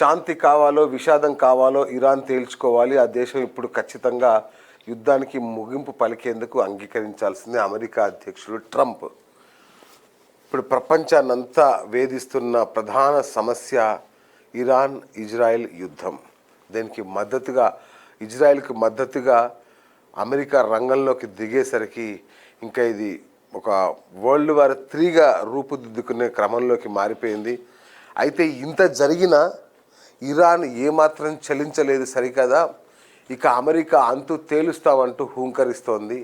శాంతి కావాలో విషాదం కావాలో ఇరాన్ తేల్చుకోవాలి. ఆ దేశం ఇప్పుడు ఖచ్చితంగా యుద్ధానికి ముగింపు పలికేందుకు అంగీకరించాల్సిందే అమెరికా అధ్యక్షుడు ట్రంప్. ఇప్పుడు ప్రపంచాన్నంతా వేధిస్తున్న ప్రధాన సమస్య ఇరాన్ ఇజ్రాయెల్ యుద్ధం. దీనికి మద్దతుగా ఇజ్రాయెల్కి మద్దతుగా అమెరికా రంగంలోకి దిగేసరికి ఇంకా ఇది ఒక వరల్డ్ వార్ 3గా రూపుదిద్దుకునే క్రమంలోకి మారిపోయింది. అయితే ఇంత జరిగినా ఇరాన్ ఏమాత్రం చలించలేదు సరికదా. ఇక అమెరికా అంతు తేలుస్తామంటూ హూంకరిస్తోంది.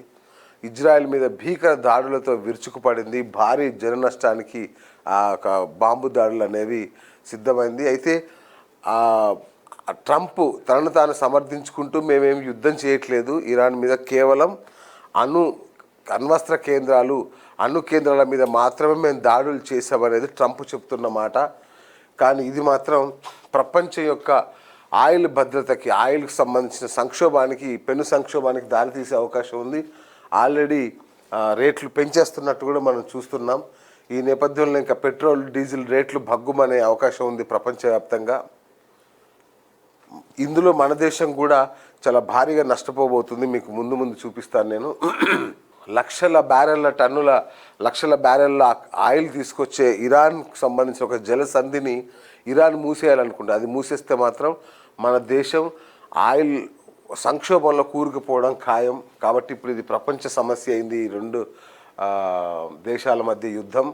ఇజ్రాయెల్ మీద భీకర దాడులతో విరుచుకుపడింది. భారీ జన నష్టానికి ఒక బాంబు దాడులు అనేవి సిద్ధమైంది. అయితే ట్రంప్ తనను తాను సమర్థించుకుంటూ మేమేమి యుద్ధం చేయట్లేదు ఇరాన్ మీద, కేవలం అణ్వస్త్ర కేంద్రాలు అణు కేంద్రాల మీద మాత్రమే మేము దాడులు చేశామనేది ట్రంప్ చెప్తున్న మాట. కానీ ఇది మాత్రం ప్రపంచం యొక్క ఆయిల్ భద్రతకి, ఆయిల్కి సంబంధించిన సంక్షోభానికి, పెను సంక్షోభానికి దారితీసే అవకాశం ఉంది. ఆల్రెడీ రేట్లు పెంచేస్తున్నట్టు కూడా మనం చూస్తున్నాం. ఈ నేపథ్యంలో ఇంకా పెట్రోల్ డీజిల్ రేట్లు భగ్గుమనే అవకాశం ఉంది ప్రపంచవ్యాప్తంగా. ఇందులో మన దేశం కూడా చాలా భారీగా నష్టపోబోతుంది. మీకు ముందు చూపిస్తాను నేను. లక్షల బ్యారెల్ల ఆయిల్ తీసుకొచ్చే ఇరాన్కు సంబంధించిన ఒక జలసంధిని ఇరాన్ మూసేయాలనుకుంటుంది. అది మూసేస్తే మాత్రం మన దేశం ఆయిల్ సంక్షోభంలో కూరుకుపోవడం ఖాయం. కాబట్టి ఇప్పుడు ఇది ప్రపంచ సమస్య అయింది, ఈ రెండు దేశాల మధ్య యుద్ధం.